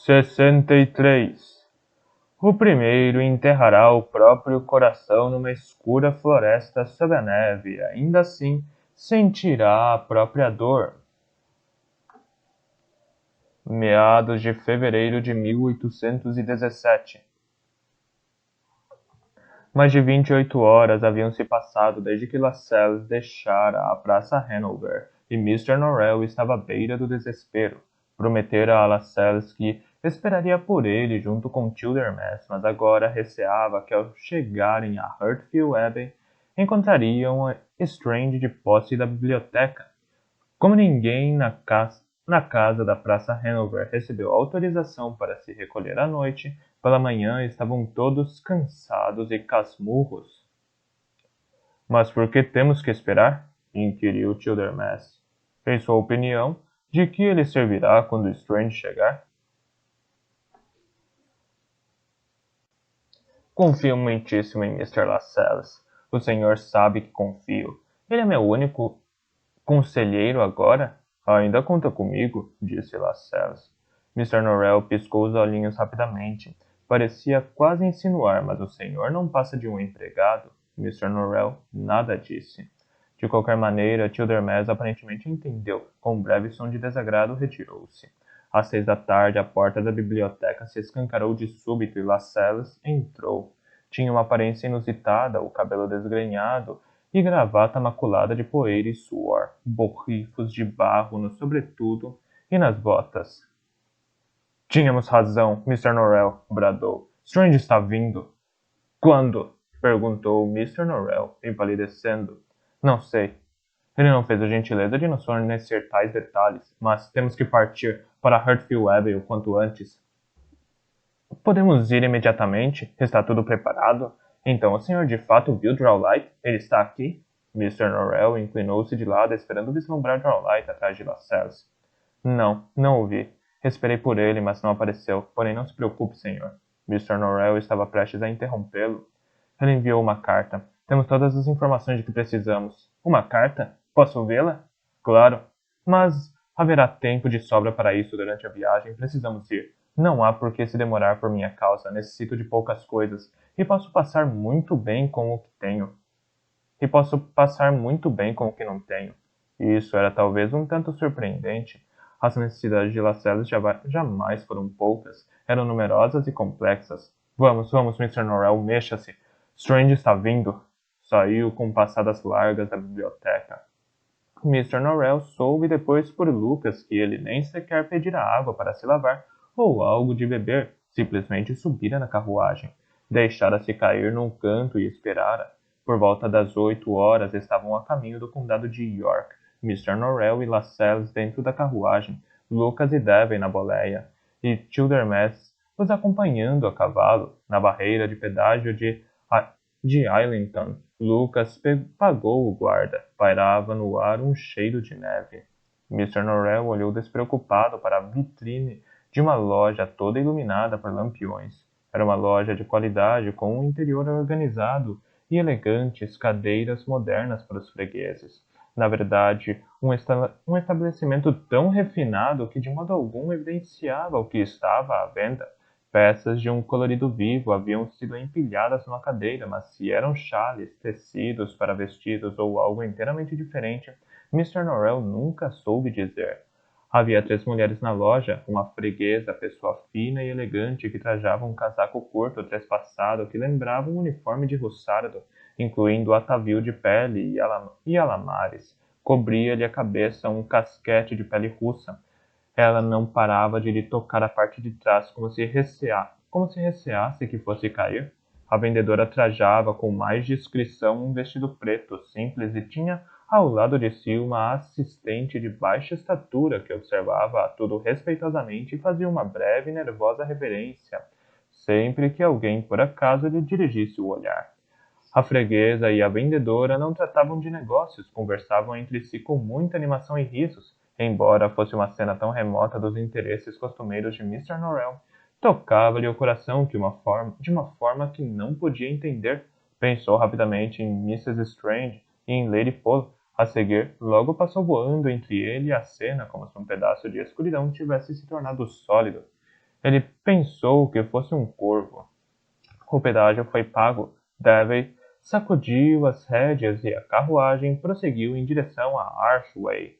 63. O primeiro enterrará o próprio coração numa escura floresta sob a neve, e ainda assim sentirá a própria dor. Meados de fevereiro de 1817. Mais de 28 horas haviam se passado desde que Lascelles deixara a Praça Hanover, e Mr. Norrell estava à beira do desespero. Prometera a Lascelles que esperaria por ele junto com Childermas, mas agora receava que ao chegarem a Heathfield Abbey encontrariam Strange de posse da biblioteca. Como ninguém na casa da Praça Hanover recebeu autorização para se recolher à noite, pela manhã estavam todos cansados e casmurros. Mas por que temos que esperar? Inquiriu Childermas. Em sua opinião, de que ele servirá quando Strange chegar? Confio muitíssimo em Mr. Lascelles. O senhor sabe que confio. Ele é meu único conselheiro agora? Ainda conta comigo, disse Lascelles. Mr. Norrell piscou os olhinhos rapidamente. Parecia quase insinuar, mas o senhor não passa de um empregado. Mr. Norrell nada disse. De qualquer maneira, Childermas aparentemente entendeu. Com um breve som de desagrado, retirou-se. Às 6 da tarde, a porta da biblioteca se escancarou de súbito e Lascelles entrou. Tinha uma aparência inusitada, o cabelo desgrenhado e gravata maculada de poeira e suor, borrifos de barro no sobretudo e nas botas. Tínhamos razão, Mr. Norrell, bradou. Strange está vindo. Quando? Perguntou Mr. Norrell, empalidecendo. Não sei. Ele não fez a gentileza de nos fornecer tais detalhes, mas temos que partir para Heathfield Abbey o quanto antes. Podemos ir imediatamente? Está tudo preparado? Então o senhor de fato viu Drawlight? Ele está aqui? Mr. Norrell inclinou-se de lado, esperando vislumbrar Drawlight atrás de Lascelles. Não o vi. Esperei por ele, mas não apareceu. Porém, não se preocupe, senhor. Mr. Norrell estava prestes a interrompê-lo. Ele enviou uma carta. Temos todas as informações de que precisamos. Uma carta? Posso vê-la? Claro. Mas haverá tempo de sobra para isso durante a viagem. Precisamos ir. Não há por que se demorar por minha causa. Necessito de poucas coisas. E posso passar muito bem com o que tenho. E posso passar muito bem com o que não tenho. E isso era talvez um tanto surpreendente. As necessidades de Lascelles jamais foram poucas. Eram numerosas e complexas. Vamos, Mr. Norrell, mexa-se. Strange está vindo. Saiu com passadas largas da biblioteca. Mr. Norrell soube depois por Lucas que ele nem sequer pedira água para se lavar ou algo de beber, simplesmente subira na carruagem. Deixara-se cair num canto e esperara. Por volta das 8 horas estavam a caminho do condado de York, Mr. Norrell e Lascelles dentro da carruagem, Lucas e Devon na boleia, e Childermas os acompanhando a cavalo. Na barreira de pedágio de Islington, Lucas pagou o guarda. Pairava no ar um cheiro de neve. Mr. Norrell olhou despreocupado para a vitrine de uma loja toda iluminada por lampiões. Era uma loja de qualidade, com um interior organizado e elegantes cadeiras modernas para os fregueses. Na verdade, um estabelecimento tão refinado que de modo algum evidenciava o que estava à venda. Peças de um colorido vivo haviam sido empilhadas numa cadeira, mas se eram chales, tecidos para vestidos ou algo inteiramente diferente, Mr. Norrell nunca soube dizer. Havia 3 mulheres na loja, uma freguesa, pessoa fina e elegante que trajava um casaco curto trespassado que lembrava um uniforme de hussardo, incluindo atavio de pele e alamares. Cobria-lhe a cabeça um casquete de pele russa. Ela não parava de lhe tocar a parte de trás como se receasse que fosse cair. A vendedora trajava com mais discrição um vestido preto, simples, e tinha ao lado de si uma assistente de baixa estatura que observava tudo respeitosamente e fazia uma breve e nervosa reverência, sempre que alguém por acaso lhe dirigisse o olhar. A freguesa e a vendedora não tratavam de negócios, conversavam entre si com muita animação e risos, embora fosse uma cena tão remota dos interesses costumeiros de Mr. Norrell. Tocava-lhe o coração de uma forma que não podia entender. Pensou rapidamente em Mrs. Strange e em Lady Pole. A seguir, logo passou voando entre ele e a cena como se um pedaço de escuridão tivesse se tornado sólido. Ele pensou que fosse um corvo. O pedágio foi pago. Davey sacudiu as rédeas e a carruagem prosseguiu em direção a Archway.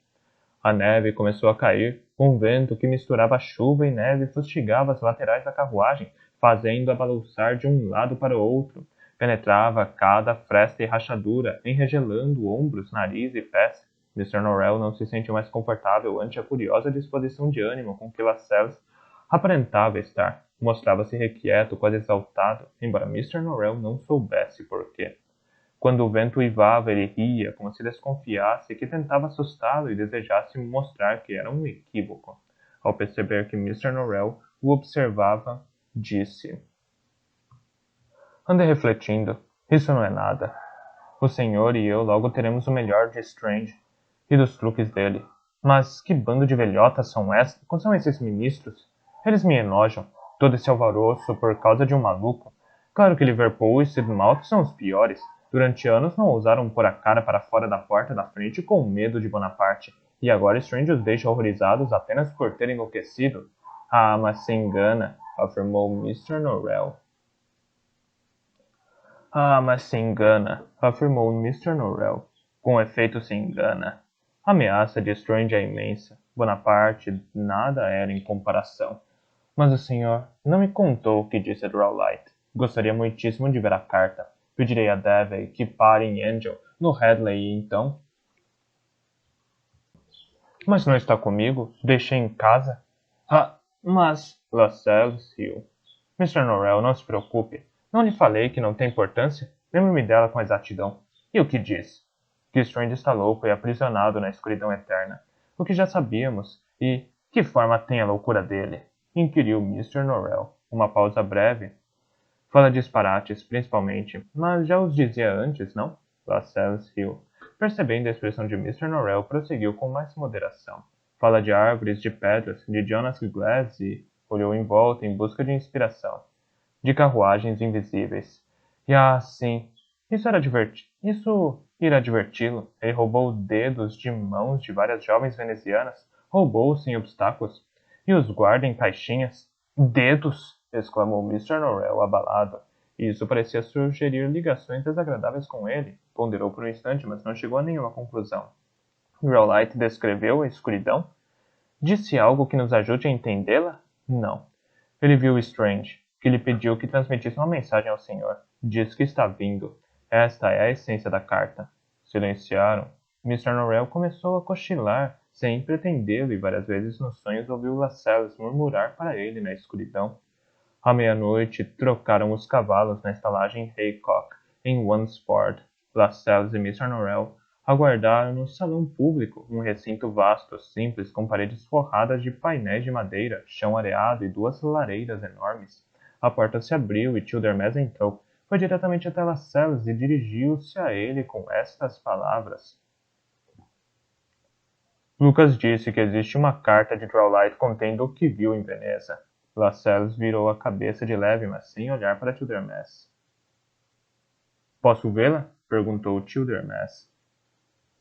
A neve começou a cair. Um vento que misturava chuva e neve fustigava as laterais da carruagem, fazendo-a balançar de um lado para o outro. Penetrava cada fresta e rachadura, enregelando ombros, nariz e pés. Mr. Norrell não se sentiu mais confortável ante a curiosa disposição de ânimo com que Lascelles aparentava estar. Mostrava-se requieto, quase exaltado, embora Mr. Norrell não soubesse por quê. Quando o vento uivava, ele ria, como se desconfiasse que tentava assustá-lo e desejasse mostrar que era um equívoco. Ao perceber que Mr. Norrell o observava, disse: Ande refletindo. Isso não é nada. O senhor e eu logo teremos o melhor de Strange e dos truques dele. Mas que bando de velhotas são esses ministros? Eles me enojam. Todo esse alvoroço por causa de um maluco. Claro que Liverpool e Sidmouth são os piores. Durante anos não ousaram pôr a cara para fora da porta da frente com medo de Bonaparte. E agora Strange os deixa horrorizados apenas por ter enlouquecido. Ah, mas se engana, afirmou Mr. Norrell. Ah, mas se engana, afirmou Mr. Norrell. Com efeito se engana. A ameaça de Strange é imensa. Bonaparte nada era em comparação. Mas o senhor não me contou o que disse Drawlight. Gostaria muitíssimo de ver a carta. Pedirei a Davey que pare em Angel, no Hadley, e então... Mas não está comigo? Deixei em casa? Ah, mas... Lascelles riu. Mr. Norrell, não se preocupe. Não lhe falei que não tem importância? Lembro-me dela com exatidão. E o que diz? Que Strange está louco e aprisionado na escuridão eterna. O que já sabíamos. E que forma tem a loucura dele? Inquiriu Mr. Norrell. Uma pausa breve. Fala disparates, principalmente, mas já os dizia antes, não? Lascelles riu. Percebendo a expressão de Mr. Norrell, prosseguiu com mais moderação. Fala de árvores, de pedras, de Jonas Glass e... olhou em volta em busca de inspiração. De carruagens invisíveis. E sim, isso irá diverti-lo. Ele roubou dedos de mãos de várias jovens venezianas, roubou sem obstáculos, e os guarda em caixinhas. Dedos! Exclamou Mr. Norrell, abalado. Isso parecia sugerir ligações desagradáveis com ele. Ponderou por um instante, mas não chegou a nenhuma conclusão. Rowlight descreveu a escuridão? Disse algo que nos ajude a entendê-la? Não. Ele viu Strange, que lhe pediu que transmitisse uma mensagem ao senhor. Diz que está vindo. Esta é a essência da carta. Silenciaram. Mr. Norrell começou a cochilar, sem pretendê-lo, e várias vezes nos sonhos ouviu Lascelles murmurar para ele na escuridão. À meia-noite, trocaram os cavalos na estalagem Haycock, em Wandsford. Lascelles e Mr. Norrell aguardaram no salão público, um recinto vasto, simples, com paredes forradas de painéis de madeira, chão areado e duas lareiras enormes. A porta se abriu e Childermas entrou. Foi diretamente até Lascelles e dirigiu-se a ele com estas palavras. Lucas disse que existe uma carta de Drawlight contendo o que viu em Veneza. Lascelles virou a cabeça de leve, mas sem olhar para Childermas. Posso vê-la? Perguntou Childermas.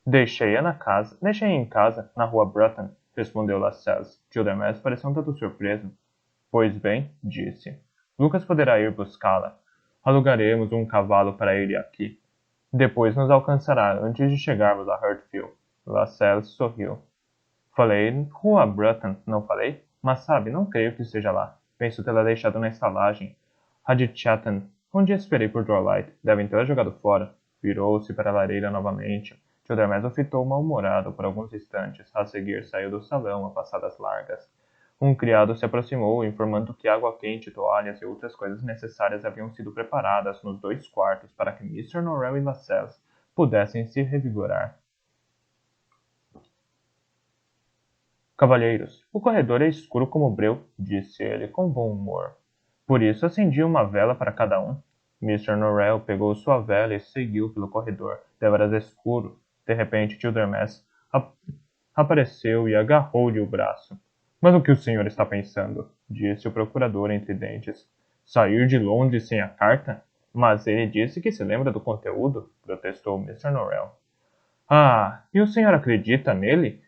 Deixei em casa, na rua Brutton, respondeu Lascelles. Childermas pareceu um tanto surpreso. Pois bem, disse. Lucas poderá ir buscá-la. Alugaremos um cavalo para ele aqui. Depois nos alcançará antes de chegarmos a Hurtfield. Lascelles sorriu. Falei rua Brutton, não falei? Mas sabe, não creio que esteja lá. Penso tê-la deixado na estalagem. A de Chatham, onde esperei por Drawlight. Devem tê-la jogado fora. Virou-se para a lareira novamente. Childermas o fitou mal-humorado por alguns instantes. A seguir saiu do salão a passadas largas. Um criado se aproximou, informando que água quente, toalhas e outras coisas necessárias haviam sido preparadas nos 2 quartos para que Mr. Norrell e Lascelles pudessem se revigorar. Cavalheiros, o corredor é escuro como breu, disse ele com bom humor. Por isso acendi uma vela para cada um. Mr. Norrell pegou sua vela e seguiu pelo corredor, deveras escuro. De repente, Childermas apareceu e agarrou-lhe o braço. Mas o que o senhor está pensando? Disse o procurador entre dentes. Sair de Londres sem a carta? Mas ele disse que se lembra do conteúdo, protestou Mr. Norrell. Ah, e o senhor acredita nele?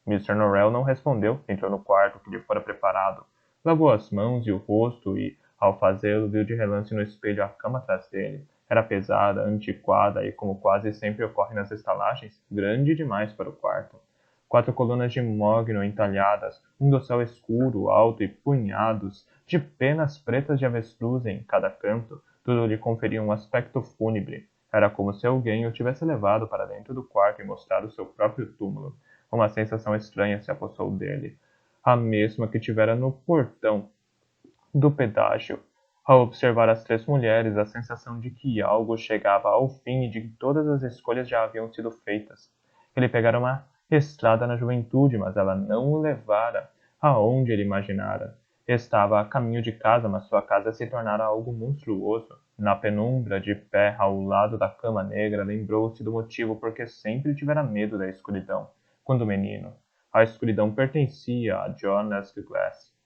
Mr. Norrell não respondeu, entrou no quarto que lhe fora preparado. Lavou as mãos e o rosto e, ao fazê-lo, viu de relance no espelho a cama atrás dele. Era pesada, antiquada e, como quase sempre ocorre nas estalagens, grande demais para o quarto. 4 colunas de mogno entalhadas, um dossel escuro, alto e punhados de penas pretas de avestruz em cada canto, tudo lhe conferia um aspecto fúnebre. Era como se alguém o tivesse levado para dentro do quarto e mostrado seu próprio túmulo. Uma sensação estranha se apossou dele, a mesma que tivera no portão do pedágio. Ao observar as 3 mulheres, a sensação de que algo chegava ao fim e de que todas as escolhas já haviam sido feitas. Ele pegara uma estrada na juventude, mas ela não o levara aonde ele imaginara. Estava a caminho de casa, mas sua casa se tornara algo monstruoso. Na penumbra, de pé ao lado da cama negra, lembrou-se do motivo por que sempre tivera medo da escuridão, quando menino. A escuridão pertencia a Jonas Glass.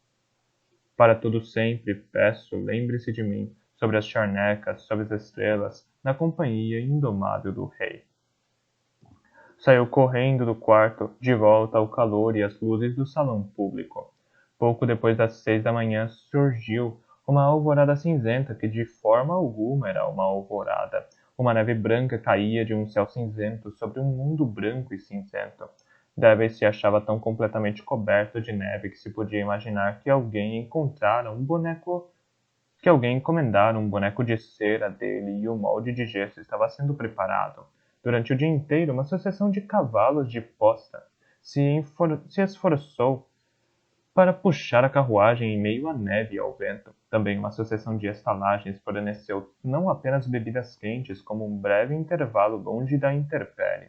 Para todo sempre, peço, lembre-se de mim, sobre as charnecas, sobre as estrelas, na companhia indomável do rei. Saiu correndo do quarto, de volta ao calor e às luzes do salão público. Pouco depois das 6 da manhã surgiu uma alvorada cinzenta que de forma alguma era uma alvorada. Uma neve branca caía de um céu cinzento sobre um mundo branco e cinzento. Davey se achava tão completamente coberto de neve que se podia imaginar que alguém encomendara um boneco de cera dele e o molde de gesso estava sendo preparado. Durante o dia inteiro, uma sucessão de cavalos de posta se esforçou para puxar a carruagem em meio à neve e ao vento. Também uma sucessão de estalagens forneceu não apenas bebidas quentes, como um breve intervalo longe da intempérie.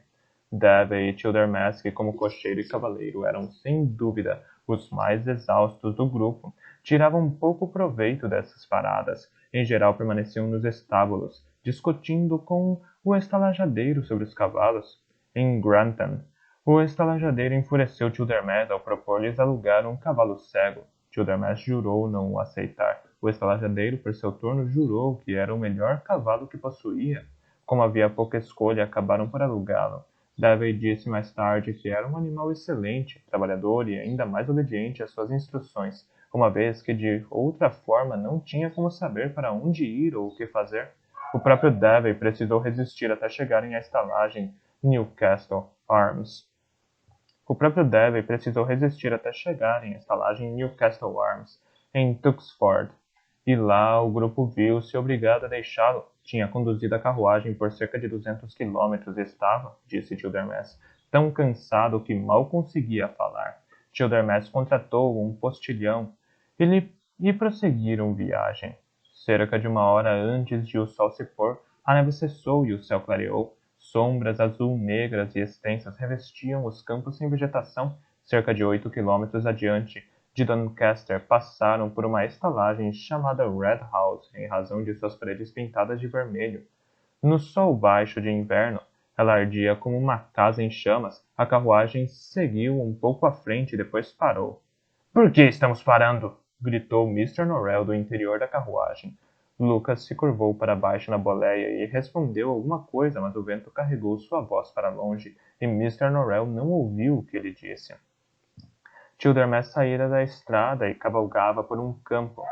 Davey e Childermask, como cocheiro e cavaleiro, eram, sem dúvida, os mais exaustos do grupo. Tiravam pouco proveito dessas paradas. Em geral, permaneciam nos estábulos, discutindo com o estalajadeiro sobre os cavalos. Em Grantham, o estalajadeiro enfureceu Childermask ao propor-lhes alugar um cavalo cego. Childermask jurou não o aceitar. O estalajadeiro, por seu turno, jurou que era o melhor cavalo que possuía. Como havia pouca escolha, acabaram por alugá-lo. Davey disse mais tarde que era um animal excelente, trabalhador e ainda mais obediente às suas instruções, uma vez que de outra forma não tinha como saber para onde ir ou o que fazer. O próprio Davey precisou resistir até chegarem à estalagem Newcastle Arms. Em Tuxford, e lá o grupo viu-se obrigado a deixá-lo. Tinha conduzido a carruagem por cerca de 200 quilômetros e estava, disse Childermask, tão cansado que mal conseguia falar. Childermask contratou um postilhão e prosseguiram viagem. Cerca de 1 hora antes de o sol se pôr, a neve cessou e o céu clareou. Sombras azul-negras e extensas revestiam os campos sem vegetação. Cerca de 8 quilômetros adiante de Doncaster, passaram por uma estalagem chamada Red House, em razão de suas paredes pintadas de vermelho. No sol baixo de inverno, ela ardia como uma casa em chamas. A carruagem seguiu um pouco à frente e depois parou. "Por que estamos parando?" gritou Mr. Norrell do interior da carruagem. Lucas se curvou para baixo na boleia e respondeu alguma coisa, mas o vento carregou sua voz para longe e Mr. Norrell não ouviu o que ele disse. Childermask saíra da estrada e cavalgava por um campo.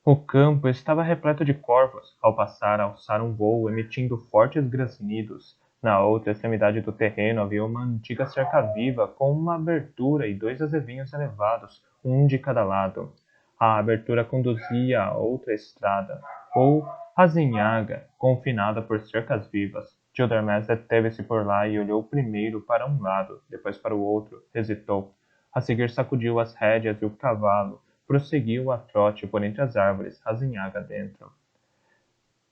O campo estava repleto de corvos. Ao passar, alçaram voo, emitindo fortes grasnidos. Na outra extremidade do terreno havia uma antiga cerca-viva com uma abertura e 2 azevinhos elevados, um de cada lado. A abertura conduzia a outra estrada, ou azinhaga, confinada por cercas vivas. Childermask deteve-se por lá e olhou primeiro para um lado, depois para o outro. Hesitou. A seguir sacudiu as rédeas e o cavalo prosseguiu a trote por entre as árvores, azinhaga dentro,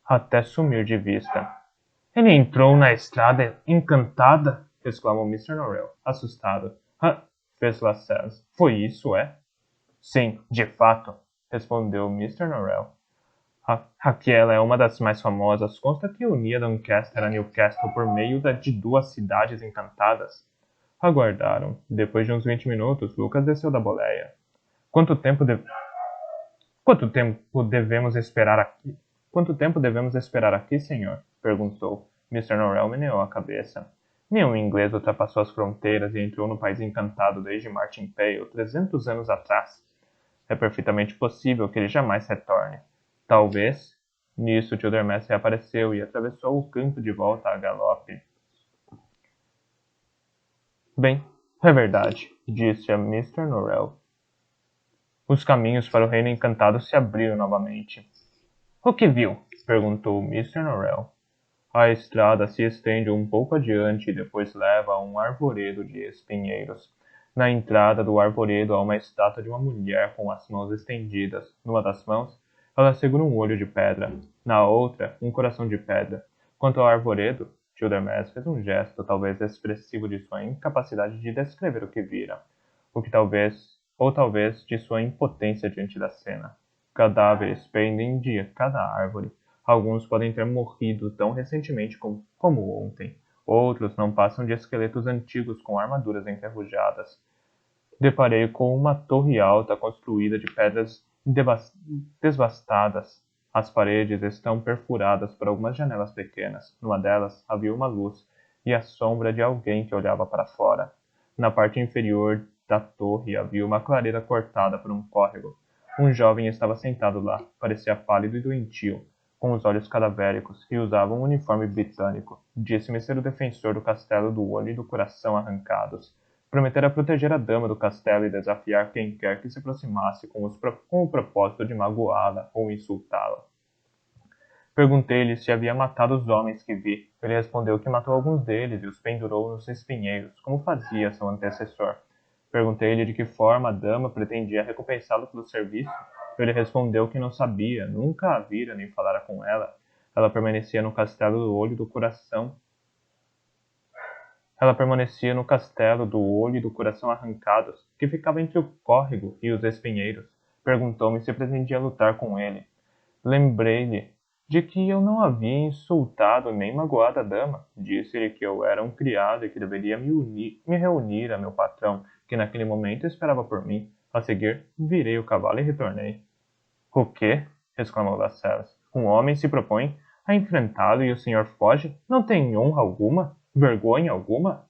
até sumir de vista. "Ele entrou na estrada encantada?" exclamou Mr. Norrell, assustado. Fez Lascelles. "Foi isso, é?" "Sim, de fato", respondeu Mr. Norrell. Aquela é uma das mais famosas. Consta que unia Doncaster a Newcastle por meio de 2 cidades encantadas. Aguardaram. Depois de uns 20 minutos, Lucas desceu da boleia. Quanto tempo devemos esperar aqui? Quanto tempo devemos esperar aqui, senhor?" perguntou. Mr. Norrell meneou a cabeça. "Nenhum inglês ultrapassou as fronteiras e entrou no país encantado desde Martin Pale, 300 anos atrás." É perfeitamente possível que ele jamais retorne. Talvez. Nisso, tio Dermesse reapareceu e atravessou o campo de volta a galope. Bem, é verdade, disse a Mr. Norrell. Os caminhos para o reino encantado se abriram novamente. O que viu? Perguntou Mr. Norrell. A estrada se estende um pouco adiante e depois leva a um arvoredo de espinheiros. Na entrada do arvoredo há uma estátua de uma mulher com as mãos estendidas. Numa das mãos, ela segura um olho de pedra. Na outra, um coração de pedra. Quanto ao arvoredo, Childermas fez um gesto, talvez expressivo de sua incapacidade de descrever o que vira. Ou talvez de sua impotência diante da cena. Cadáveres pendem de cada árvore. Alguns podem ter morrido tão recentemente como ontem. Outros não passam de esqueletos antigos com armaduras enferrujadas. Deparei com uma torre alta construída de pedras devastadas. As paredes estão perfuradas por algumas janelas pequenas. Numa delas havia uma luz e a sombra de alguém que olhava para fora. Na parte inferior da torre havia uma clareira cortada por um córrego. Um jovem estava sentado lá, parecia pálido e doentio, com os olhos cadavéricos, e usava um uniforme britânico. Disse-me ser o defensor do castelo do olho e do coração arrancados. Prometera proteger a dama do castelo e desafiar quem quer que se aproximasse com o propósito de magoá-la ou insultá-la. Perguntei-lhe se havia matado os homens que vi. Ele respondeu que matou alguns deles e os pendurou nos espinheiros, como fazia seu antecessor. Perguntei-lhe de que forma a dama pretendia recompensá-lo pelo serviço. Ele respondeu que não sabia, nunca a vira nem falara com ela. Ela permanecia no castelo do olho do coração. Ela permanecia no castelo do olho e do coração arrancados, que ficava entre o córrego e os espinheiros. Perguntou-me se pretendia lutar com ele. Lembrei-lhe de que eu não havia insultado nem magoado a dama. Disse-lhe que eu era um criado e que deveria me reunir a meu patrão, que naquele momento esperava por mim. A seguir, virei o cavalo e retornei. O quê? Exclamou Lascelles. Um homem se propõe a enfrentá-lo e o senhor foge? Não tem honra alguma? Vergonha alguma?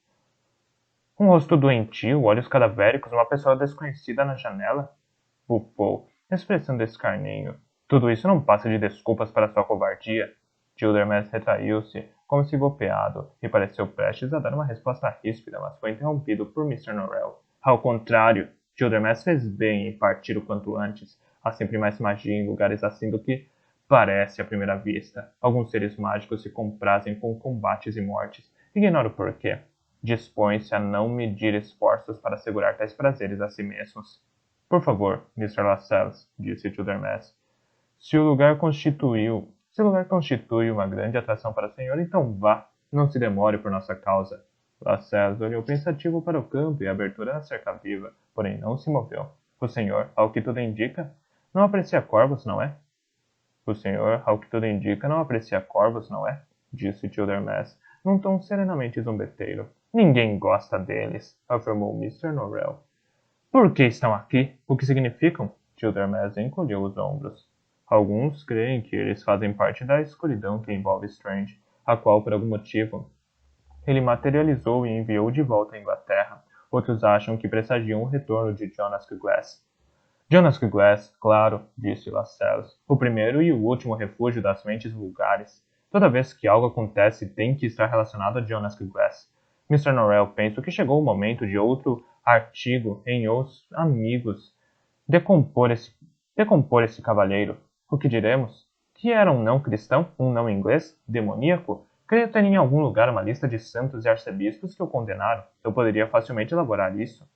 Um rosto doentio, olhos cadavéricos, uma pessoa desconhecida na janela? Bufou, expressando escarnêmio. Tudo isso não passa de desculpas para sua covardia. Childermas retraiu-se, como se golpeado, e pareceu prestes a dar uma resposta ríspida, mas foi interrompido por Mr. Norrell. Ao contrário, Childermas fez bem em partir o quanto antes. Há sempre mais magia em lugares assim do que parece à primeira vista. Alguns seres mágicos se comprazem com combates e mortes. Ignoro por quê. Dispõe-se a não medir esforços para assegurar tais prazeres a si mesmos. Por favor, Mr. Lascelles, disse Childermas. Se o lugar constitui uma grande atração para o senhor, então vá, não se demore por nossa causa. Lascelles olhou pensativo para o campo e a abertura da cerca viva, porém não se moveu. O senhor, ao que tudo indica, não aprecia corvos, não é? O senhor, ao que tudo indica, não aprecia corvos, não é? Disse Childermas, num tom serenamente zombeteiro. Ninguém gosta deles, afirmou Mr. Norrell. Por que estão aqui? O que significam? Childermas encolheu os ombros. Alguns creem que eles fazem parte da escuridão que envolve Strange, a qual, por algum motivo, ele materializou e enviou de volta à Inglaterra. Outros acham que pressagiam o retorno de Jonas Glass. Jonas Glass, claro, disse Lascelles, o primeiro e o último refúgio das mentes vulgares. Toda vez que algo acontece, tem que estar relacionado a Jonas Glass. Mr. Norrell, penso que chegou o momento de outro artigo em Os Amigos decompor esse cavalheiro. O que diremos? Que era um não cristão, um não inglês, demoníaco? Creio ter em algum lugar uma lista de santos e arcebispos que o condenaram. Eu poderia facilmente elaborar isso.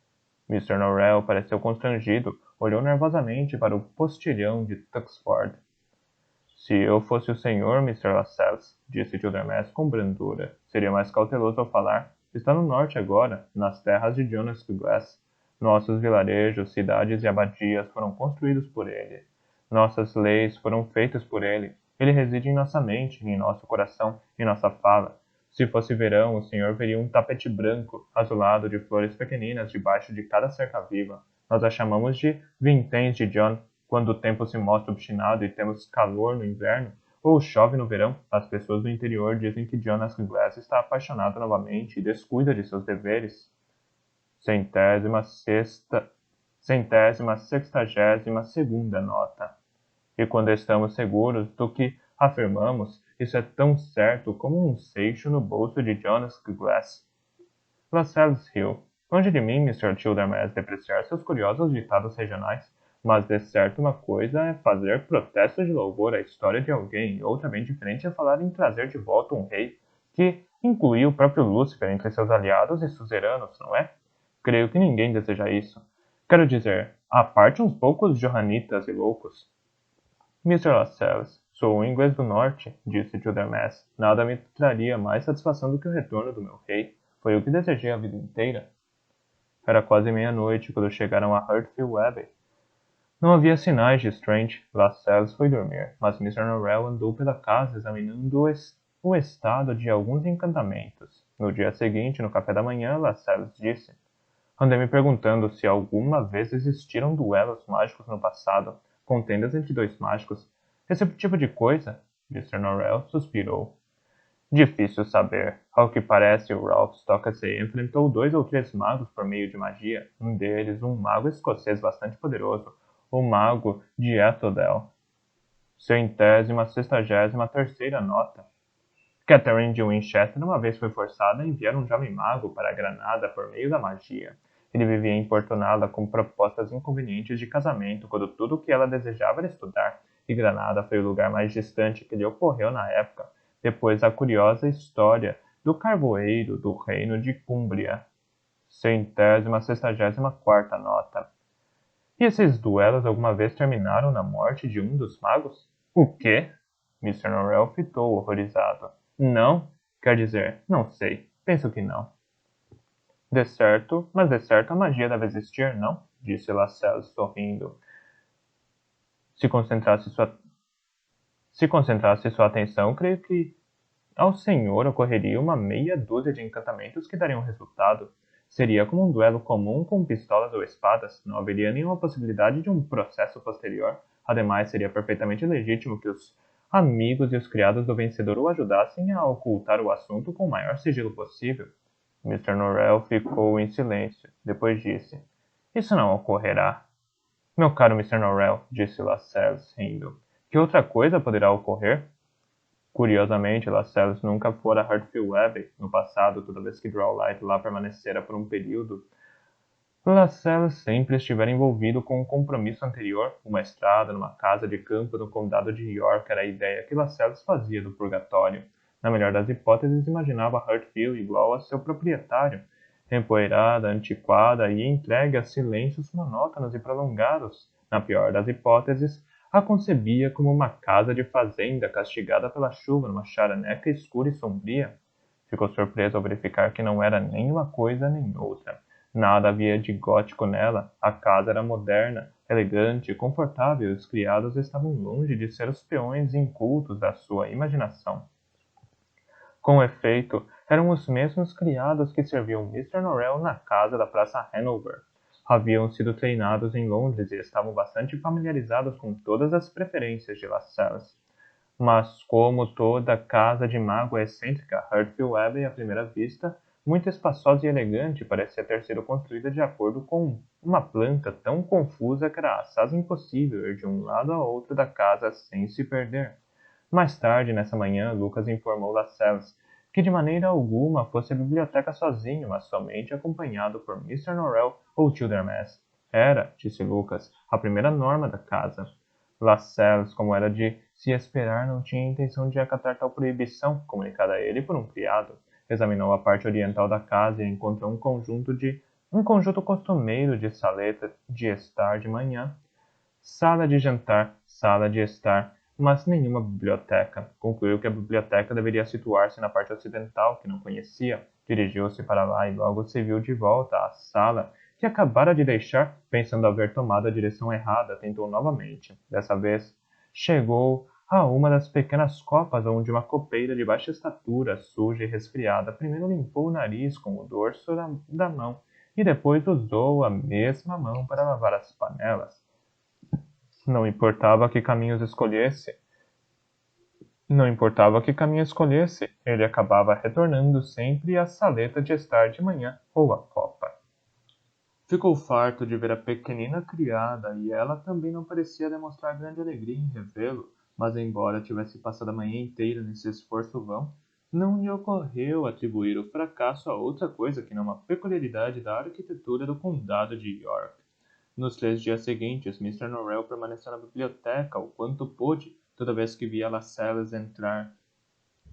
Mr. Norrell pareceu constrangido, olhou nervosamente para o postilhão de Tuxford. Se eu fosse o senhor, Mr. Lascelles, disse Childermas com brandura, seria mais cauteloso ao falar. Está no norte agora, nas terras de Jonas Glass. Nossos vilarejos, cidades e abadias foram construídos por ele. Nossas leis foram feitas por ele. Ele reside em nossa mente, em nosso coração, em nossa fala. Se fosse verão, o senhor veria um tapete branco, azulado de flores pequeninas debaixo de cada cerca viva. Nós a chamamos de vinténs de John. Quando o tempo se mostra obstinado e temos calor no inverno, ou chove no verão, as pessoas do interior dizem que Jonas Glass está apaixonado novamente e descuida de seus deveres. 162ª nota. E quando estamos seguros do que afirmamos, isso é tão certo como um seixo no bolso de Jonas Glass. Lascelles riu. Longe de mim, Mr. Childermas, depreciar seus curiosos ditados regionais, mas de certo uma coisa é fazer protestos de louvor à história de alguém, e outra bem diferente é falar em trazer de volta um rei que incluiu o próprio Lúcifer entre seus aliados e suzeranos, não é? Creio que ninguém deseja isso. Quero dizer, à parte uns poucos johanitas e loucos. Mr. Lascelles, sou um inglês do norte, disse Childermas. Nada me traria mais satisfação do que o retorno do meu rei. Foi o que desejei a vida inteira. Era quase meia-noite quando chegaram a Heartfield Abbey. Não havia sinais de Strange. Lascelles foi dormir, mas Mr. Norrell andou pela casa examinando o estado de alguns encantamentos. No dia seguinte, no café da manhã, Lascelles disse: Andei me perguntando se alguma vez existiram duelos mágicos no passado, contendas entre dois mágicos. Esse tipo de coisa? Mr. Norrell suspirou. Difícil saber. Ao que parece, o Ralph Stockley enfrentou 2 ou 3 magos por meio de magia. Um deles, um mago escocês bastante poderoso, o mago de Ethodel. 163ª nota. Catherine de Winchester uma vez foi forçada a enviar um jovem mago para a Granada por meio da magia. Ele vivia importuná-la com propostas inconvenientes de casamento quando tudo o que ela desejava era estudar, e Granada foi o lugar mais distante que lhe ocorreu na época, depois da curiosa história do carvoeiro do reino de Cúmbria. 164ª nota. E esses duelos alguma vez terminaram na morte de um dos magos? O quê? Mr. Norrell fitou horrorizado. Não? Quer dizer, não sei. Penso que não. De certo, mas de certo a magia deve existir, não? Disse Lascelles sorrindo. Se concentrasse sua atenção, creio que ao senhor ocorreria uma meia dúzia de encantamentos que dariam resultado. Seria como um duelo comum com pistolas ou espadas, não haveria nenhuma possibilidade de um processo posterior. Ademais, seria perfeitamente legítimo que os amigos e os criados do vencedor o ajudassem a ocultar o assunto com o maior sigilo possível. Mr. Norrell ficou em silêncio. Depois disse: Isso não ocorrerá. Meu caro Mr. Norrell, disse Lascelles, rindo, que outra coisa poderá ocorrer? Curiosamente, Lascelles nunca fora a Heartfield Abbey no passado, toda vez que Drawlight lá permanecera por um período. Lascelles sempre estivera envolvido com um compromisso anterior, uma estrada numa casa de campo no condado de York era a ideia que Lascelles fazia do purgatório. Na melhor das hipóteses, imaginava Heartfield igual a seu proprietário, empoeirada, antiquada e entregue a silêncios monótonos e prolongados. Na pior das hipóteses, a concebia como uma casa de fazenda castigada pela chuva numa charaneca escura e sombria. Ficou surpreso ao verificar que não era nem uma coisa nem outra. Nada havia de gótico nela. A casa era moderna, elegante e confortável, e os criados estavam longe de ser os peões incultos da sua imaginação. Com efeito, eram os mesmos criados que serviam Mr. Norrell na casa da Praça Hanover. Haviam sido treinados em Londres e estavam bastante familiarizados com todas as preferências de Lascelles. Mas, como toda casa de mago excêntrica, Heartfield Abbey, à primeira vista, muito espaçosa e elegante, parecia ter sido construída de acordo com uma planta tão confusa que era assaz impossível ir de um lado a outro da casa sem se perder. Mais tarde, nessa manhã, Lucas informou Lascelles que de maneira alguma fosse à biblioteca sozinho, mas somente acompanhado por Mr. Norrell ou Childermas. Era, disse Lucas, a primeira norma da casa. Lascelles, como era de se esperar, não tinha intenção de acatar tal proibição, comunicada a ele por um criado. Examinou a parte oriental da casa e encontrou um conjunto costumeiro de saleta de estar de manhã, sala de jantar, sala de estar, mas nenhuma biblioteca. Concluiu que a biblioteca deveria situar-se na parte ocidental, que não conhecia. Dirigiu-se para lá e logo se viu de volta à sala que acabara de deixar, pensando haver tomado a direção errada, tentou novamente. Dessa vez, chegou a uma das pequenas copas onde uma copeira de baixa estatura, suja e resfriada, primeiro limpou o nariz com o dorso da mão e depois usou a mesma mão para lavar as panelas. Não importava que caminho escolhesse, ele acabava retornando sempre à saleta de estar de manhã ou à copa. Ficou farto de ver a pequenina criada e ela também não parecia demonstrar grande alegria em revê-lo, mas embora tivesse passado a manhã inteira nesse esforço vão, não lhe ocorreu atribuir o fracasso a outra coisa que não uma peculiaridade da arquitetura do condado de York. Nos 3 dias seguintes, Mr. Norrell permaneceu na biblioteca o quanto pôde, toda vez que via Lascelles entrar.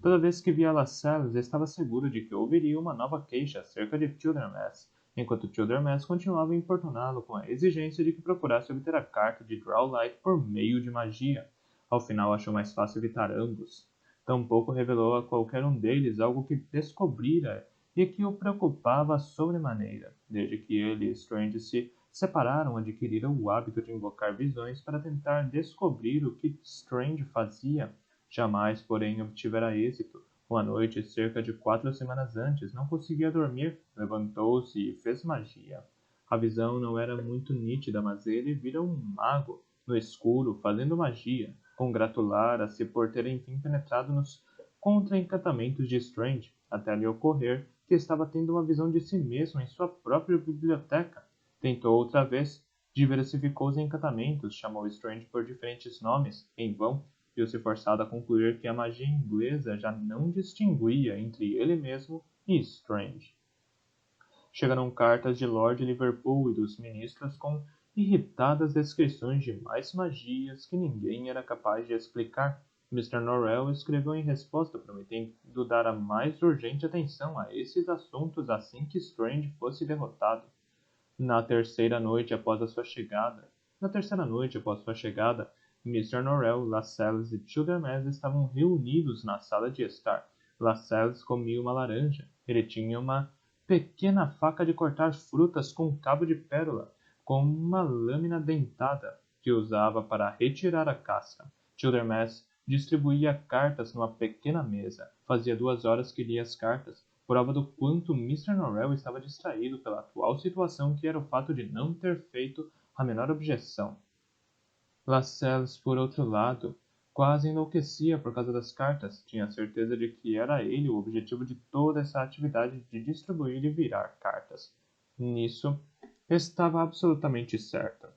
Toda vez que via Lascelles, estava seguro de que ouviria uma nova queixa acerca de Childermas, enquanto Childermas continuava a importuná-lo com a exigência de que procurasse obter a carta de Drawlight por meio de magia. Ao final, achou mais fácil evitar ambos. Tampouco revelou a qualquer um deles algo que descobrira e que o preocupava sobremaneira, desde que ele e Strange se separaram, adquirira o hábito de invocar visões para tentar descobrir o que Strange fazia. Jamais, porém, obtivera êxito. Uma noite, cerca de 4 semanas antes, não conseguia dormir, levantou-se e fez magia. A visão não era muito nítida, mas ele vira um mago, no escuro, fazendo magia. Congratulara-se por ter enfim penetrado nos contra-encantamentos de Strange, até lhe ocorrer que estava tendo uma visão de si mesmo em sua própria biblioteca. Tentou outra vez, diversificou os encantamentos, chamou Strange por diferentes nomes, em vão, viu-se forçado a concluir que a magia inglesa já não distinguia entre ele mesmo e Strange. Chegaram cartas de Lord Liverpool e dos ministros com irritadas descrições de mais magias que ninguém era capaz de explicar. Mr. Norrell escreveu em resposta, prometendo dar a mais urgente atenção a esses assuntos assim que Strange fosse derrotado. Na terceira noite após sua chegada, Mr. Norrell, Lascelles e Childermas estavam reunidos na sala de estar. Lascelles comia uma laranja. Ele tinha uma pequena faca de cortar frutas com cabo de pérola, com uma lâmina dentada, que usava para retirar a casca. Childermas distribuía cartas numa pequena mesa. Fazia 2 horas que lia as cartas, prova do quanto Mr. Norrell estava distraído pela atual situação, que era o fato de não ter feito a menor objeção. Lascelles, por outro lado, quase enlouquecia por causa das cartas. Tinha certeza de que era ele o objetivo de toda essa atividade de distribuir e virar cartas. Nisso, estava absolutamente certo.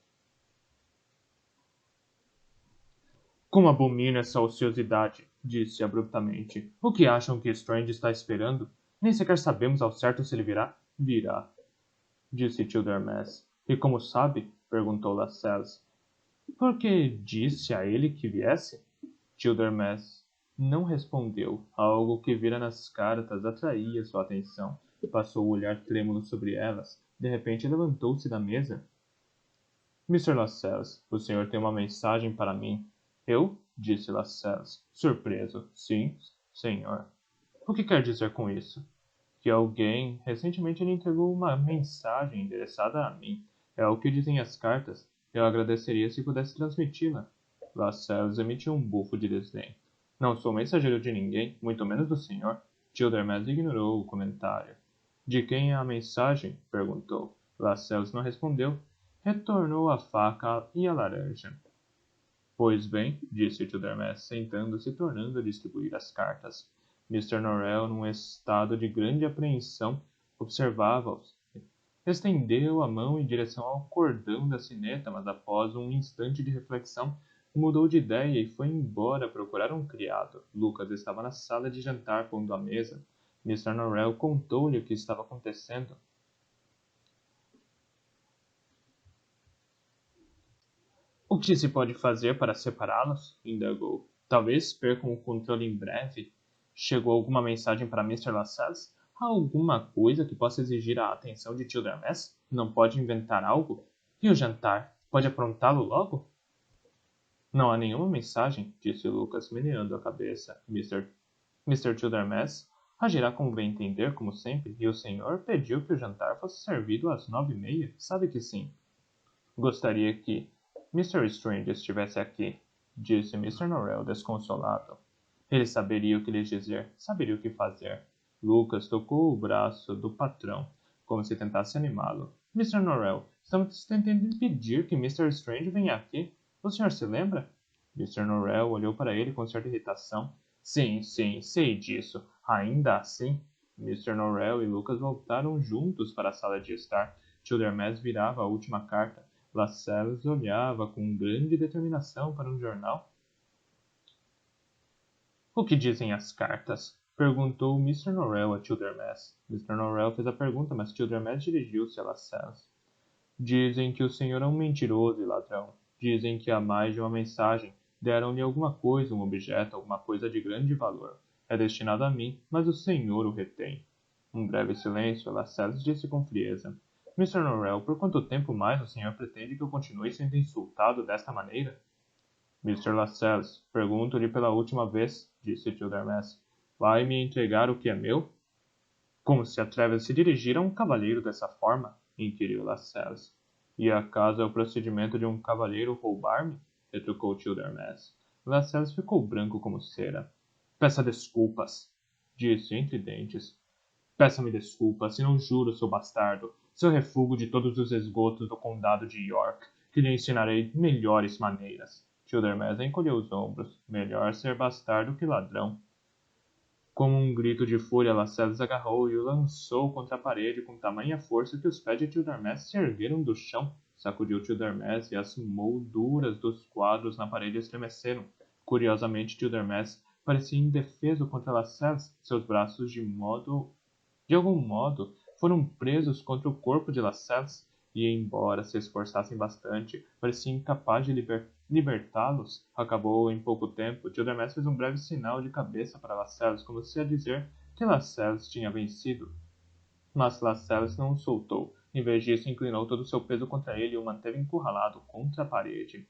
Como abomino essa ociosidade, disse abruptamente. O que acham que Strange está esperando? Nem sequer sabemos ao certo se ele virá. Virá, disse Childermas. E como sabe? Perguntou Lascelles. Porque disse a ele que viesse? Childermas não respondeu. Algo que vira nas cartas atraía sua atenção. Passou o olhar trêmulo sobre elas. De repente levantou-se da mesa. Mr. Lascelles, o senhor tem uma mensagem para mim. Eu? Disse Lascelles, surpreso. Sim, senhor. O que quer dizer com isso? Que alguém recentemente lhe entregou uma mensagem endereçada a mim. É o que dizem as cartas. Eu agradeceria se pudesse transmiti-la. Lascelles emitiu um bufo de desdém. Não sou mensageiro de ninguém, muito menos do senhor. Childermas ignorou o comentário. De quem é a mensagem? Perguntou. Lascelles não respondeu. Retornou a faca e a laranja. Pois bem, disse Childermas, sentando-se e tornando a distribuir as cartas. Mr. Norrell, num estado de grande apreensão, observava-os. Estendeu a mão em direção ao cordão da sineta, mas após um instante de reflexão, mudou de ideia e foi embora procurar um criado. Lucas estava na sala de jantar pondo a mesa. Mr. Norrell contou-lhe o que estava acontecendo. O que se pode fazer para separá-los? Indagou. Talvez percam o controle em breve. Chegou alguma mensagem para Mr. Lascelles? Há alguma coisa que possa exigir a atenção de Childermas? Não pode inventar algo? E o jantar? Pode aprontá-lo logo? Não há nenhuma mensagem, disse Lucas, meneando a cabeça. Mr. Childermas agirá como bem entender, como sempre, e o senhor pediu que o jantar fosse servido às 9h30. Sabe que sim. Gostaria que Mr. Strange estivesse aqui, disse Mr. Norrell desconsolado. Ele saberia o que lhes dizer, saberia o que fazer. Lucas tocou o braço do patrão, como se tentasse animá-lo. Mr. Norrell, estamos tentando impedir que Mr. Strange venha aqui. O senhor se lembra? Mr. Norrell olhou para ele com certa irritação. Sim, sei disso. Ainda assim, Mr. Norrell e Lucas voltaram juntos para a sala de estar. Childermas virava a última carta. Lascelles olhava com grande determinação para um jornal. O que dizem as cartas? Perguntou Mr. Norrell a Childermas. Mr. Norrell fez a pergunta, mas Childermas dirigiu-se a Lascelles. Dizem que o senhor é um mentiroso e ladrão. Dizem que há mais de uma mensagem. Deram-lhe alguma coisa, um objeto, alguma coisa de grande valor. É destinado a mim, mas o senhor o retém. Um breve silêncio, Lascelles disse com frieza. Mr. Norrell, por quanto tempo mais o senhor pretende que eu continue sendo insultado desta maneira? Mr. Lascelles, pergunto-lhe pela última vez, disse Childermas. Vai me entregar o que é meu? Como se atreve a se dirigir a um cavalheiro dessa forma? Inquiriu Lascelles. E acaso é o procedimento de um cavalheiro roubar-me? Retrucou Childermas. Lascelles ficou branco como cera. Peça desculpas, disse entre dentes. Peça-me desculpas, e não juro, seu bastardo, seu refúgio de todos os esgotos do condado de York, que lhe ensinarei melhores maneiras. Childermas encolheu os ombros. Melhor ser bastardo que ladrão. Com um grito de fúria, Lascelles agarrou e o lançou contra a parede com tamanha força que os pés de Childermas se ergueram do chão. Sacudiu Childermas e as molduras dos quadros na parede estremeceram. Curiosamente, Childermas parecia indefeso contra Lascelles. Seus braços, de algum modo, foram presos contra o corpo de Lascelles e, embora se esforçassem bastante, parecia incapaz de libertá-los. Acabou em pouco tempo. Childermas fez um breve sinal de cabeça para Lascelles, como se a dizer que Lascelles tinha vencido. Mas Lascelles não o soltou. Em vez disso, inclinou todo o seu peso contra ele e o manteve encurralado contra a parede.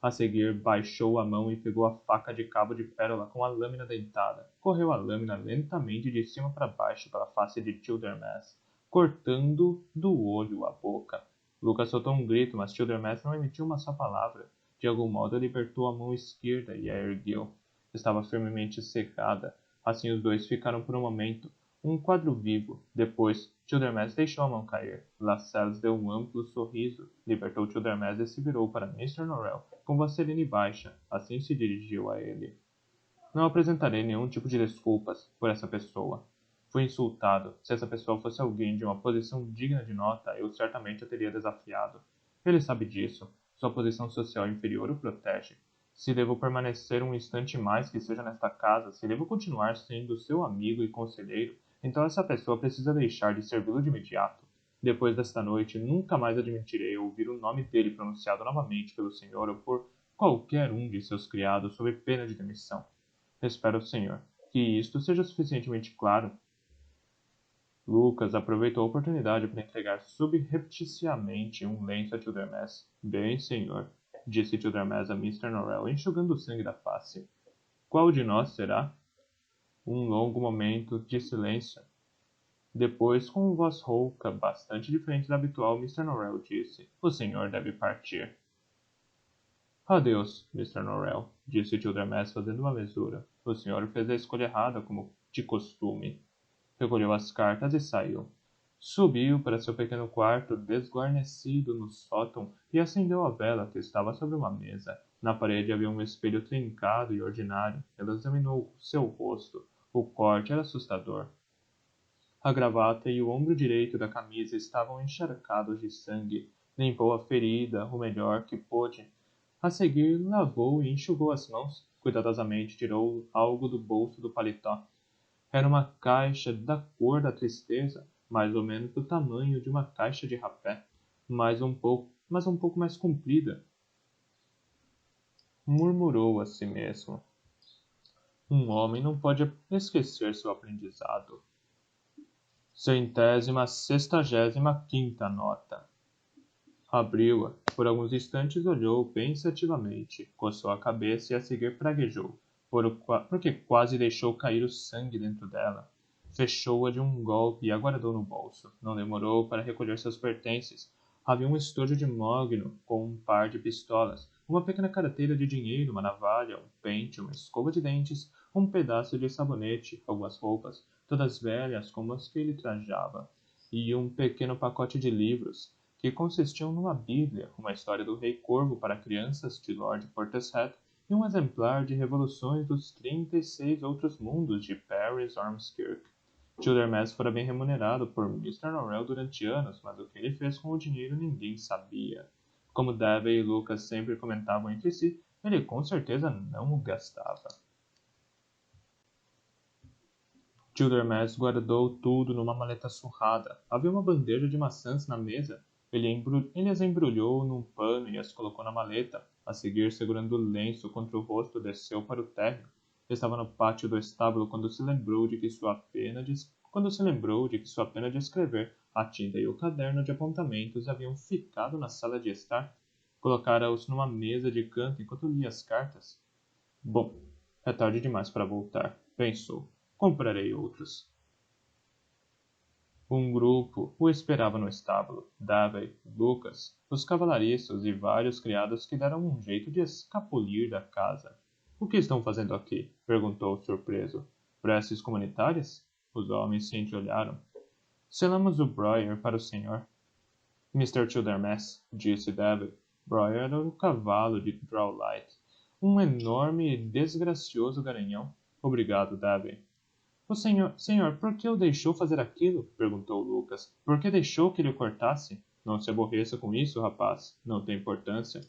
A seguir, baixou a mão e pegou a faca de cabo de pérola com a lâmina dentada. Correu a lâmina lentamente de cima para baixo pela face de Childermas, cortando do olho a boca. Lucas soltou um grito, mas Childermas não emitiu uma só palavra. De algum modo, libertou a mão esquerda e a ergueu. Estava firmemente cerrada. Assim os dois ficaram por um momento, um quadro vivo. Depois, Childermas deixou a mão cair. Lascelles deu um amplo sorriso, libertou Childermas e se virou para Mr. Norrell com voz serena e baixa. Assim se dirigiu a ele. Não apresentarei nenhum tipo de desculpas por essa pessoa. Fui insultado. Se essa pessoa fosse alguém de uma posição digna de nota, eu certamente a teria desafiado. Ele sabe disso. Sua posição social inferior o protege. Se devo permanecer um instante mais que seja nesta casa, se devo continuar sendo seu amigo e conselheiro, então essa pessoa precisa deixar de servi-lo de imediato. Depois desta noite, nunca mais admitirei ouvir o nome dele pronunciado novamente pelo senhor ou por qualquer um de seus criados sob pena de demissão. Espero, senhor, que isto seja suficientemente claro. Lucas aproveitou a oportunidade para entregar subrepticiamente um lenço a Childermas. Bem, senhor, disse Childermas a Mr. Norrell, enxugando o sangue da face. Qual de nós será? Um longo momento de silêncio. Depois, com voz rouca, bastante diferente da habitual, Mr. Norrell disse: O senhor deve partir. Adeus, Mr. Norrell, disse Childermas fazendo uma mesura. O senhor fez a escolha errada, como de costume. Recolheu as cartas e saiu. Subiu para seu pequeno quarto desguarnecido no sótão e acendeu a vela que estava sobre uma mesa. Na parede havia um espelho trincado e ordinário. Ela examinou seu rosto. O corte era assustador. A gravata e o ombro direito da camisa estavam encharcados de sangue. Limpou a ferida o melhor que pôde. A seguir, lavou e enxugou as mãos. Cuidadosamente tirou algo do bolso do paletó. Era uma caixa da cor da tristeza, mais ou menos do tamanho de uma caixa de rapé, mas um pouco mais comprida. Murmurou a si mesmo. Um homem não pode esquecer seu aprendizado. 165ª nota. Abriu-a. Por alguns instantes olhou pensativamente, coçou a cabeça e a seguir praguejou, porque quase deixou cair o sangue dentro dela. Fechou-a de um golpe e a guardou no bolso. Não demorou para recolher seus pertences. Havia um estojo de mogno com um par de pistolas, uma pequena carteira de dinheiro, uma navalha, um pente, uma escova de dentes, um pedaço de sabonete, algumas roupas, todas velhas como as que ele trajava, e um pequeno pacote de livros, que consistiam numa bíblia, uma história do Rei Corvo para crianças de Lord Portishead e um exemplar de Revoluções dos 36 Outros Mundos de Paris Ormskirk. Childermas fora bem remunerado por Mr. Norrell durante anos, mas o que ele fez com o dinheiro ninguém sabia. Como Davey e Lucas sempre comentavam entre si, ele com certeza não o gastava. Childermas guardou tudo numa maleta surrada. Havia uma bandeja de maçãs na mesa. Ele as embrulhou num pano e as colocou na maleta. A seguir, segurando o lenço contra o rosto, desceu para o térreo. Estava no pátio do estábulo quando se lembrou de que sua pena de escrever, a tinta e o caderno de apontamentos haviam ficado na sala de estar. Colocara-os numa mesa de canto enquanto lia as cartas. Bom, é tarde demais para voltar, pensou. Comprarei outros. Um grupo o esperava no estábulo. Davey, Lucas, os cavalariços e vários criados que deram um jeito de escapulir da casa. O que estão fazendo aqui? Perguntou surpreso. Preces comunitárias? Os homens se entreolharam. Selamos o Briar para o senhor. Mr. Childermas, disse Davey. Briar era o cavalo de Drawlight, um enorme e desgracioso garanhão. Obrigado, Davey. O senhor, por que o deixou fazer aquilo? Perguntou Lucas. Por que deixou que ele o cortasse? Não se aborreça com isso, rapaz. Não tem importância.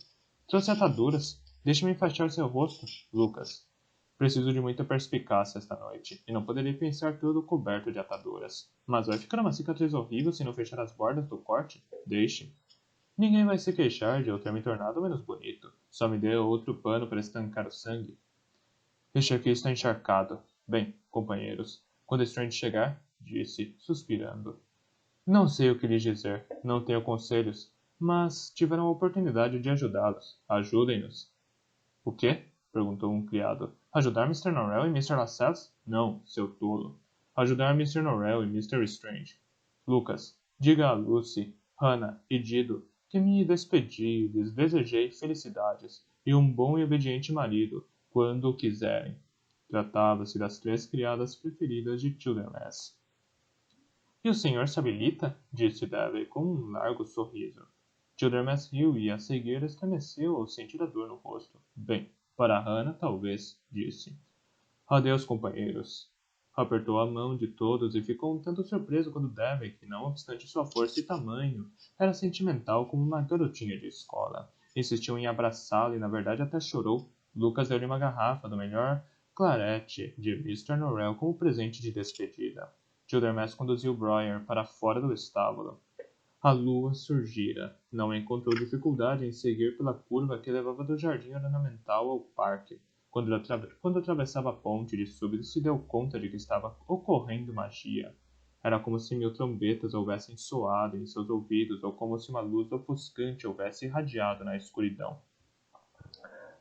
Trouxe ataduras. Deixe-me enfaixar seu rosto, Lucas. Preciso de muita perspicácia esta noite, e não poderia pensar todo coberto de ataduras. Mas vai ficar uma cicatriz horrível se não fechar as bordas do corte? Deixe. Ninguém vai se queixar de eu ter me tornado menos bonito. Só me dê outro pano para estancar o sangue. Este aqui está encharcado. Bem, companheiros, quando Strange chegar, disse, suspirando. Não sei o que lhes dizer, não tenho conselhos, mas tiveram a oportunidade de ajudá-los. Ajudem-nos. O quê? Perguntou um criado. Ajudar Mr. Norrell e Mr. Lascelles? Não, seu tolo. Ajudar Mr. Norrell e Mr. Strange. Lucas, diga a Lucy, Hannah e Dido que me despedi, lhes desejei felicidades e um bom e obediente marido, quando o quiserem. Tratava-se das 3 criadas preferidas de Childermas. E o senhor se habilita? Disse Davey com um largo sorriso. Childermas riu e a seguir estremeceu ao sentir a dor no rosto. Bem, para Hannah, talvez, disse. Adeus, companheiros. Apertou a mão de todos e ficou um tanto surpreso quando Davey, que não obstante sua força e tamanho, era sentimental como uma garotinha de escola. Insistiu em abraçá-la e na verdade até chorou. Lucas deu-lhe uma garrafa do melhor clarete de Mr. Norrell como presente de despedida. Childermas conduziu Briar para fora do estábulo. A lua surgira. Não encontrou dificuldade em seguir pela curva que levava do jardim ornamental ao parque. Quando atravessava a ponte, de súbito se deu conta de que estava ocorrendo magia. Era como se 1000 trombetas houvessem soado em seus ouvidos, ou como se uma luz ofuscante houvesse irradiado na escuridão.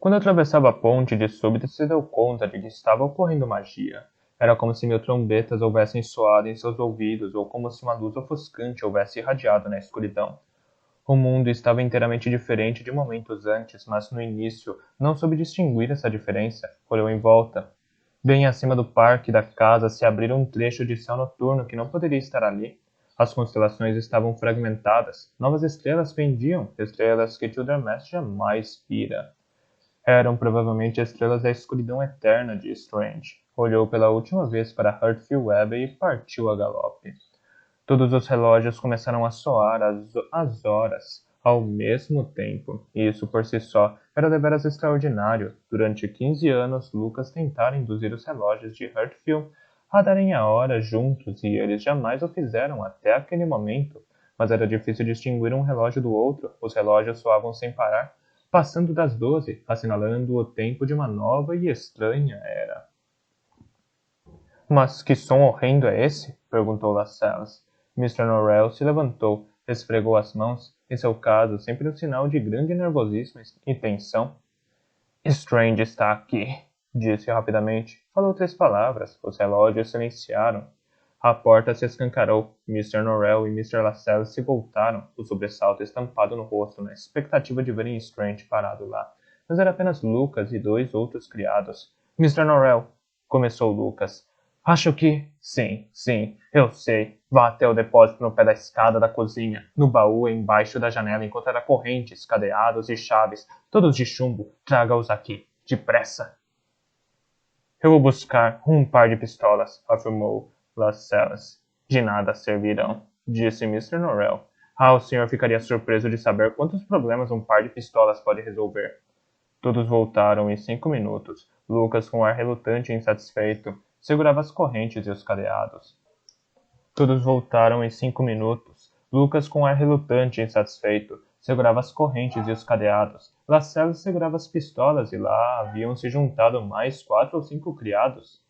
Quando atravessava a ponte, de súbito se deu conta de que estava ocorrendo magia. Era como se 1000 trombetas houvessem soado em seus ouvidos, ou como se uma luz ofuscante houvesse irradiado na escuridão. O mundo estava inteiramente diferente de momentos antes, mas no início não soube distinguir essa diferença. Olhou em volta. Bem acima do parque da casa se abrira um trecho de céu noturno que não poderia estar ali. As constelações estavam fragmentadas. Novas estrelas pendiam, estrelas que Childermas jamais vira. Eram provavelmente estrelas da escuridão eterna de Strange. Olhou pela última vez para Heartfield Abbey e partiu a galope. Todos os relógios começaram a soar as horas ao mesmo tempo, e isso por si só era deveras extraordinário. Durante 15 anos, Lucas tentara induzir os relógios de Heartfield a darem a hora juntos, e eles jamais o fizeram até aquele momento. Mas era difícil distinguir um relógio do outro. Os relógios soavam sem parar, passando das 12, assinalando o tempo de uma nova e estranha era. Mas que som horrendo é esse? Perguntou Lascelles. Mr. Norrell se levantou, esfregou as mãos, em seu caso sempre um sinal de grande nervosismo e tensão. Strange está aqui, disse rapidamente. Falou 3 palavras. Os relógios silenciaram. A porta se escancarou. Mr. Norrell e Mr. Lascelles se voltaram, o sobressalto estampado no rosto, na expectativa de verem Strange parado lá. Mas era apenas Lucas e 2 outros criados. Mr. Norrell, começou Lucas. Acho que... Sim, eu sei. Vá até o depósito no pé da escada da cozinha. No baú embaixo da janela encontrará correntes, cadeados e chaves, todos de chumbo. Traga-os aqui, depressa. Eu vou buscar um par de pistolas, afirmou. Lascelles. De nada servirão, disse Mr. Norrell. Ah, o senhor ficaria surpreso de saber quantos problemas um par de pistolas pode resolver. Todos voltaram em 5 minutos. Lucas, com ar relutante e insatisfeito, segurava as correntes e os cadeados. Todos voltaram em 5 minutos. Lucas, com ar relutante e insatisfeito, segurava as correntes e os cadeados. Lascelles segurava as pistolas e lá haviam se juntado mais 4 ou 5 criados.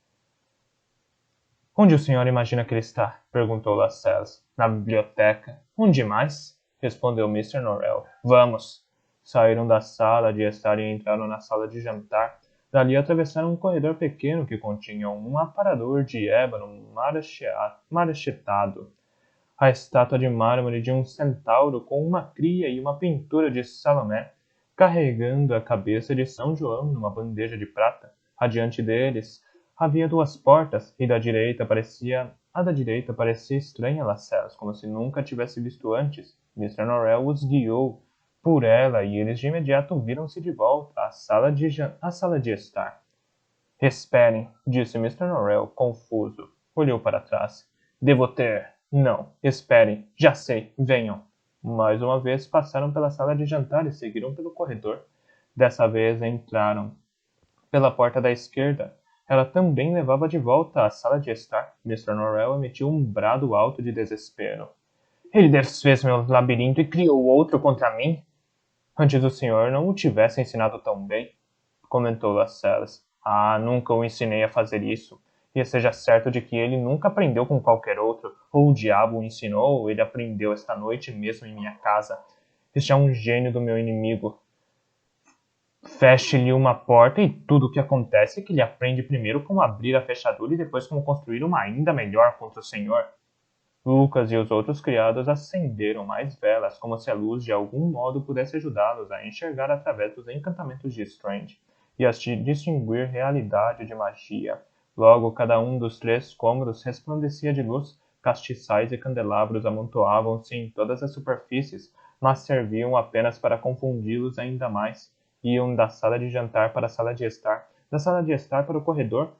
Onde o senhor imagina que ele está? Perguntou Lascelles. Na biblioteca. Onde mais? Respondeu Mr. Norrell. Vamos. Saíram da sala de estar e entraram na sala de jantar. Dali atravessaram um corredor pequeno que continha um aparador de ébano marachetado. A estátua de mármore de um centauro com uma cria e uma pintura de Salomé, carregando a cabeça de São João numa bandeja de prata. Adiante deles havia 2 portas, e a da direita parecia estranha a Lascelles, como se nunca a tivesse visto antes. Mr. Norrell os guiou por ela e eles de imediato viram-se de volta à sala de estar. Esperem, disse Mr. Norrell, confuso. Olhou para trás. Devo ter. Não. Esperem. Já sei. Venham. Mais uma vez passaram pela sala de jantar e seguiram pelo corredor. Dessa vez entraram pela porta da esquerda. Ela também levava de volta à sala de estar. Mr. Norrell emitiu um brado alto de desespero. Ele desfez meu labirinto e criou outro contra mim? Antes o senhor não o tivesse ensinado tão bem, comentou Lascelles. Ah, nunca o ensinei a fazer isso. E seja certo de que ele nunca aprendeu com qualquer outro, ou o diabo o ensinou, ou ele aprendeu esta noite mesmo em minha casa. Este é um gênio do meu inimigo. Feche-lhe uma porta e tudo o que acontece é que ele aprende primeiro como abrir a fechadura e depois como construir uma ainda melhor contra o senhor. Lucas e os outros criados acenderam mais velas, como se a luz de algum modo pudesse ajudá-los a enxergar através dos encantamentos de Strange e a distinguir realidade de magia. Logo, cada um dos 3 cômodos resplandecia de luz, castiçais e candelabros amontoavam-se em todas as superfícies, mas serviam apenas para confundi-los ainda mais. Iam da sala de jantar para a sala de estar, da sala de estar para o corredor,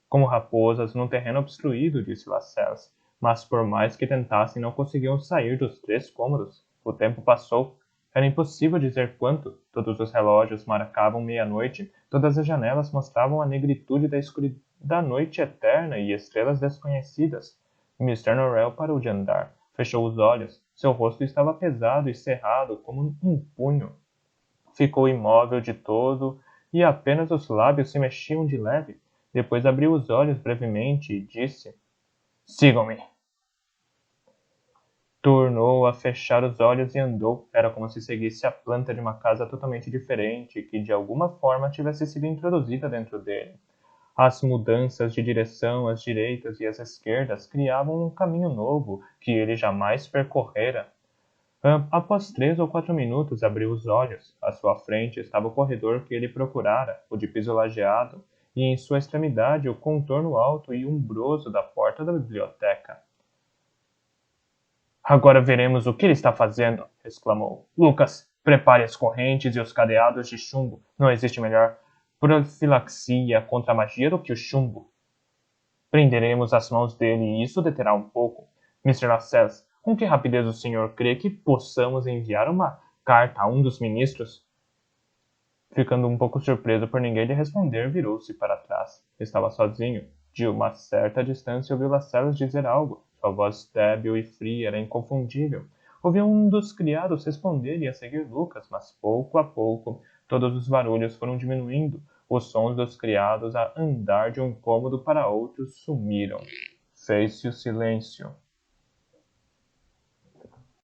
como raposas num terreno obstruído, disse Lascelles. Mas por mais que tentassem, não conseguiam sair dos 3 cômodos. O tempo passou. Era impossível dizer quanto. Todos os relógios marcavam meia-noite, todas as janelas mostravam a negritude da noite eterna e estrelas desconhecidas. Mr. Norrell parou de andar. Fechou os olhos. Seu rosto estava pesado e cerrado como um punho. Ficou imóvel de todo e apenas os lábios se mexiam de leve. Depois abriu os olhos brevemente e disse: Sigam-me. Tornou a fechar os olhos e andou. Era como se seguisse a planta de uma casa totalmente diferente, que de alguma forma tivesse sido introduzida dentro dele. As mudanças de direção às direitas e às esquerdas criavam um caminho novo que ele jamais percorrera. Após 3 ou 4 minutos abriu os olhos. À sua frente estava o corredor que ele procurara, o de piso lajeado, e em sua extremidade o contorno alto e umbroso da porta da biblioteca. Agora veremos o que ele está fazendo, exclamou. Lucas, prepare as correntes e os cadeados de chumbo. Não existe melhor profilaxia contra a magia do que o chumbo. Prenderemos as mãos dele e isso deterá um pouco. Mr. Lascelles, com que rapidez o senhor crê que possamos enviar uma carta a um dos ministros? Ficando um pouco surpreso por ninguém lhe responder, virou-se para trás. Estava sozinho. De uma certa distância ouviu Lascelles dizer algo. Sua voz débil e fria era inconfundível. Ouviu um dos criados responder e a seguir Lucas, mas pouco a pouco todos os barulhos foram diminuindo. Os sons dos criados a andar de um cômodo para outro sumiram. Fez-se o silêncio.